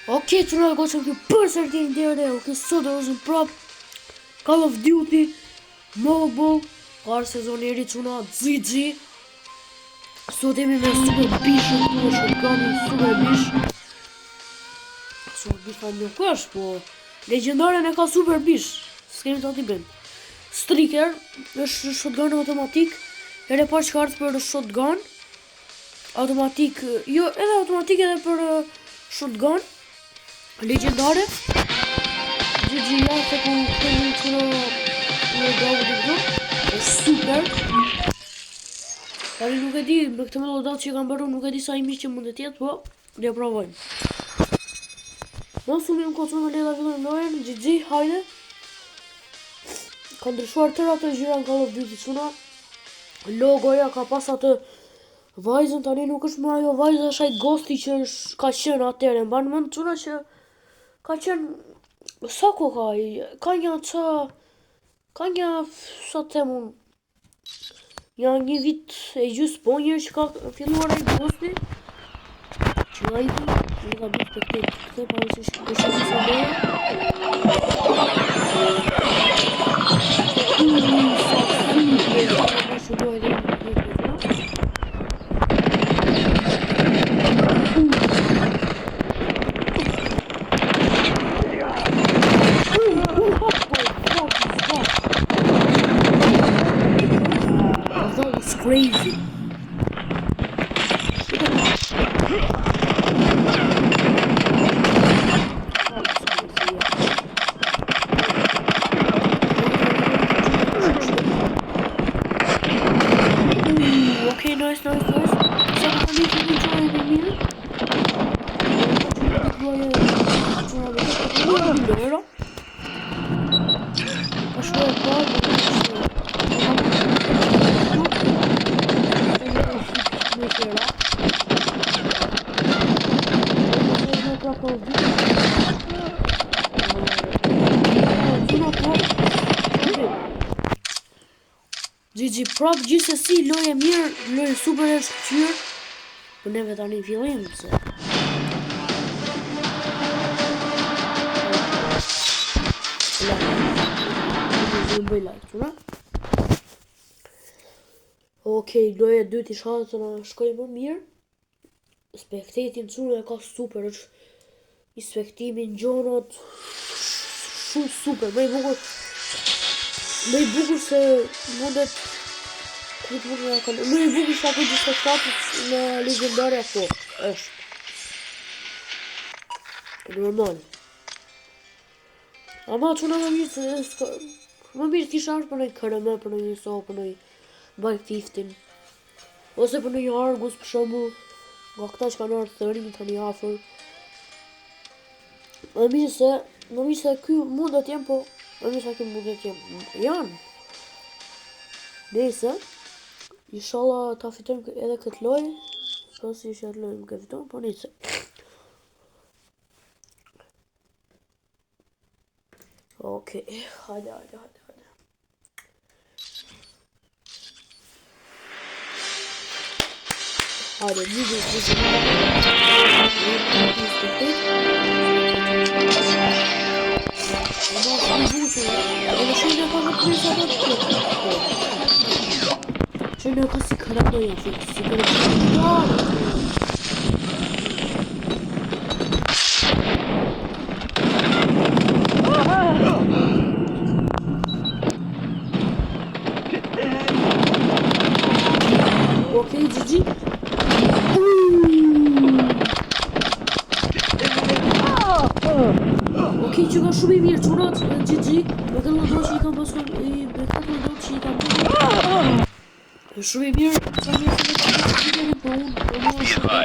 Okej, çuna e goçëm kjo përsëri të ndjerë. Okej, sot do të prap Call of Duty Mobile, par sezoni i ri çuna XG. Sot jemi me Super Bish, ku është shotguni Super Bish. Super Bish nuk është, po legjendaren e ka Super Bish. S'kemi të ati bënd. Striker është shotgun automatik. Here pa që kartë për shotgun automatik, jo edhe automatik edhe për shotgun legjendare. GG jashtë ku kemi që në dogë të gru. Është super. Tani nuk e di, me këtë melodat që i kam bërru, nuk e di sa i mirë që mund të tjetë, po dhe provojmë. Mos unë më kocu me leda villën lojën, GG, hajde. Ka ndryshuar tërë atë gjyra në Call of Duty çuna. Logoja ka pas atë vajzën, tani nuk është më ajo vajzë, është ai Ghosti që ka qenë atëre. Mban mend çuna që ka qenë sa ko ka një sa të them unë, një vit e gjys po njërë që ka filluar ai Ghosti. Që ai i ka bërë këtë pa që është një sabeja. Crazy. Okay, nice. So kami enjoy the meal. GG prap gjithsesi lojë e mirë, lojë super e shkëlqyer. Po neve tani fillojmë se. Okej, loja e dytë i shkallë të na shkoj më mirë. Spektetin çuna e ka super, është i spektimin gjonat shumë super, më i bukur se mundet më i bukur sa këtë gjithë status në legendare po është normal. Ama çuna më mirë se më mirë kisha ardhur për në KRM, për në një so, për në Buy 15 ose për në një Argus për shembull, nga këta që kanë ardhur të rinj tani afër. Më mirë se ky mundet jem, po më mirë se ky mundet jem janë. Nëse inshallah ta fitojmë edhe këtë lojë, po si që atë lojë më ka fituar, po nëse. Okej, hajde. Hajde, GG. Şöyle kasi karakter yapıyor. Okey, GG. Okej, që ka shumë i mirë, çunat, GG. Me këtë lodot që i kam pasur, me këtë lodot që i kam pasur. Shumë i mirë, sa mirë se me të unë. Hostile hunter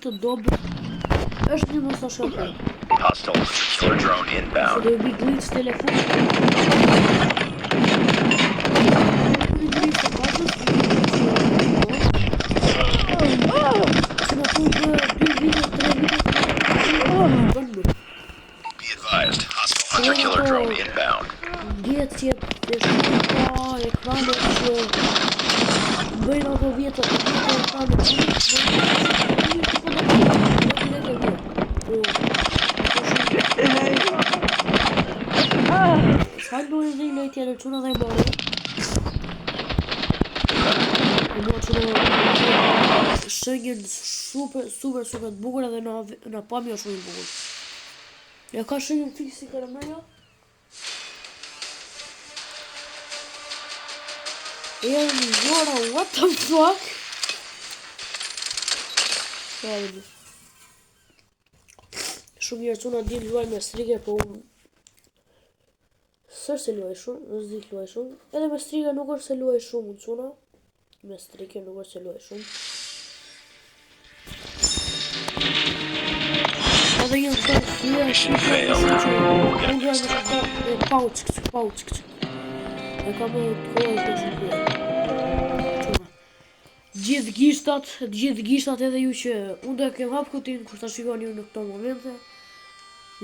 inbound. është një mos të shokë. Hostile killer drone inbound. So be glitch telefon. që jetë shkuta, ekranet që bëjnë ato vjetë ekranet që sa dojë dhe i lejtë tjetër quna dhe i bërë. E mua quna shënjën super të bukur edhe në pamja shumë i bukur. Ja ka shënjën fikë si karameja. E në zora, what the fuck? Shumë njërë quna di luaj me strike, po unë sërë se luaj shumë, në zdi luaj shumë. Edhe me strike nuk është se luaj shumë në quna. Me strike nuk është se luaj shumë. Edhe jenë të luaj shumë unë luaj me shumë pauç. E ka me të kohaj të shumë luaj. Gjithë gishtat edhe ju që unë do e kem hap kutin kur ta shikoni ju në këto momente.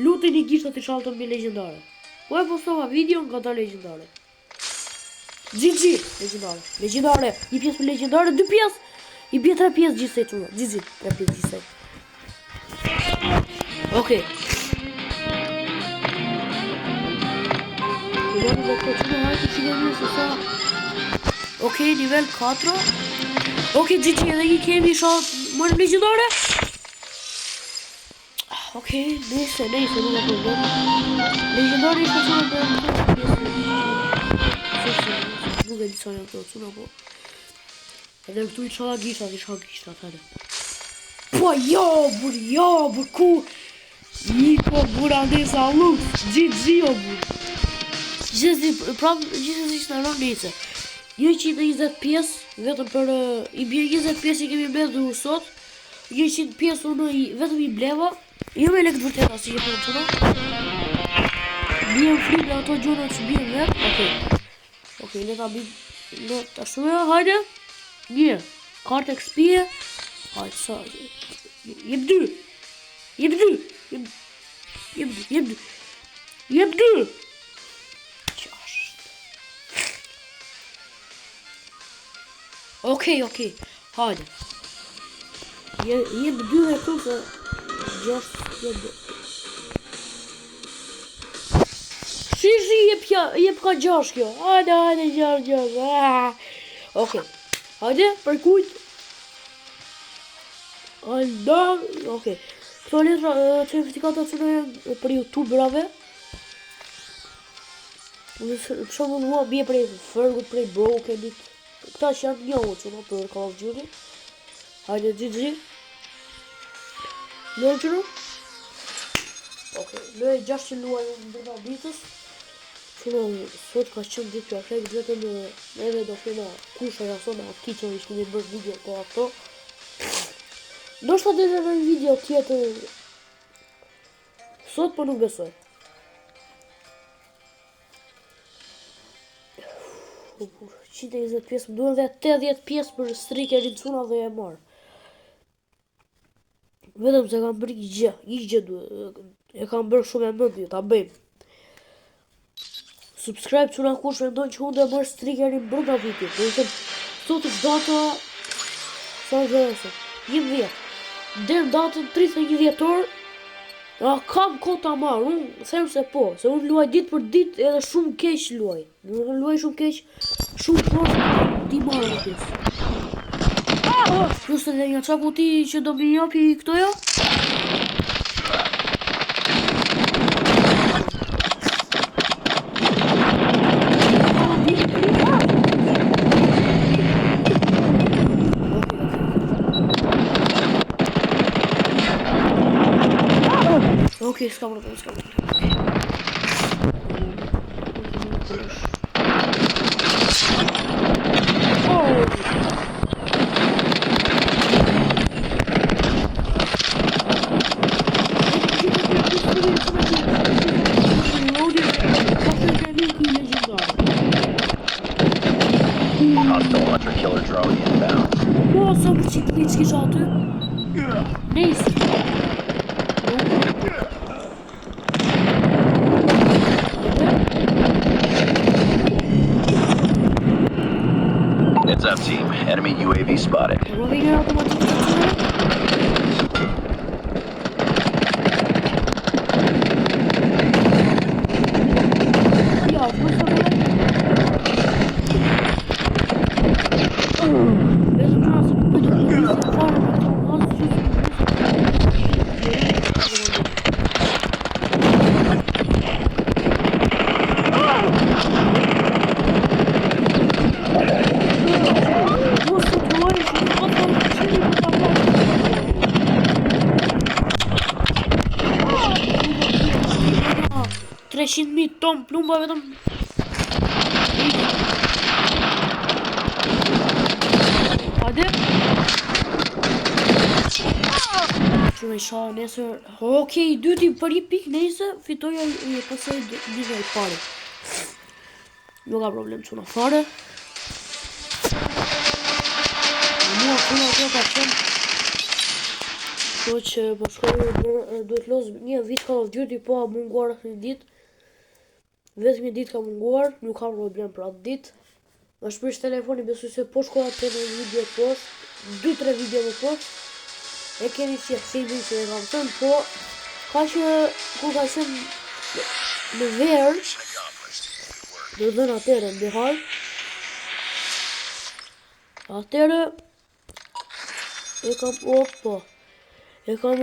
Luteni gishtat i shaltën me legjendare. Po e postova video nga ta legjendare. GG, legjendare, një pjesë për legjendare, 2 pjesë, i bje 3 pjesë gjithsej quna, GG, 3 pjesë gjithsej. Okej. Kujoni dhe këtë quna hajtë që kemi se sa. Okej, nivel 4. Okej, GG, edhe i kemi shatë mërë legjendare. Okej, nëjse, nuk e problem. Legjendare ishte quna për në pjesë. Nuk e disoni në të cuna, po. Edhe këtu i qala gishtat, hajde. Po, bur, ku? Niko, bur, andesa, lux, GG, o bur. Gjithësi ishte në rëndese. 120 pjesë, vetëm për i bje 20 pjesë i kemi mbledhur sot. 100 pjesë unë vetëm i bleva. Jo me lekë të vërteta si jetë në qëna. Bjem frime ato gjona që bjem vetë. Okej, le ta bim. Le ta shumë, hajde. Një, kartë XP. Hajde, sa. Jep 2. Okej, hajde. Jep 2 dhe këtu se jep 2. Shishi jep ka 6 kjo. Hajde 6. Okej. Hajde, për kujt. Okej. Këto letra certifikata që në për youtuberave. Për shumë mua bje prej Fergut, prej Brokenit. Këta që janë njohë që në për Call of Duty. Hajde, GG. Lërë që në? Okej, lërë 600 luaj në bërna ditës. Që në sot ka qënë ditë që afrejt vetëm edhe do shkena kusha jasona ati që në ishkemi bërë video për ato. Do shta dhe në video tjetër sot, për nuk besoj. Qite 20 pjesë, më duhen dhe 80 pjesë për strikerin cuna dhe e marë. Vetëm se kam bërë një gjë duhet, e kam bërë shumë e mëndje, ta bëjmë. Subscribe që në kush vendon që unë dhe marë strikerin brënda video. Dhe i thëmë, sot është data, sa dhe nëse, 11. Dhe në datën 31 dhjetor, kam ko ta marë, unë them se po, se unë luaj ditë për ditë edhe shumë keq luaj. Unë luaj shumë keq, shumë prost ti marë në pjesë. Plus edhe një qaku ti që do më japi këto jo? Okej, s'ka më rëpëm. Hostile hunter killer drone inbound. Po, sa për qitë një që kisha aty? Nice. Enemy UAV spotted. Po vjen një automatik të çunave. Ja, po sa vjen. Bez czasu, będę $300.000 ton plumba vetëm. Hadi. Shumë i sha nesër. Okej, dyti për një pikë nesër fitoja i pasaj dita i pare. Nuk ka problem çuna fare. Mua puna kjo ka qenë. Kështu që po shkoj duhet los një vit Call of Duty po munguar një ditë. Vetëm një ditë ka munguar, nuk ka problem për atë ditë. Më shprish telefoni, besoj se po shkoj atë në video post, 2-3 video më post. E keni shqetësimin që e kam thënë, po ka që kur ka qenë në verë, do dhënë atere në Bihar. Atere e kam e kam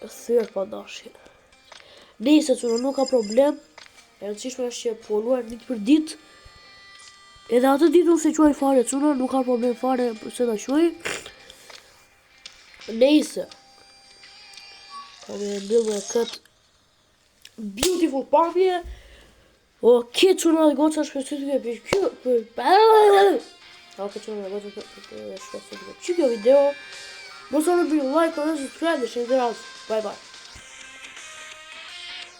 thyrë pa dashje. Nëse çuna nuk ka problem, e rëndësishme është që po luajmë ditë për ditë. Edhe atë ditë unë se quaj fare çuna, nuk ka problem fare se ta quaj. Nëse po me mbyll me këtë beautiful pamje. Okej çuna dhe goca shpresoj të kjo video. Mos harroni like, comment, subscribe dhe share. Bye bye.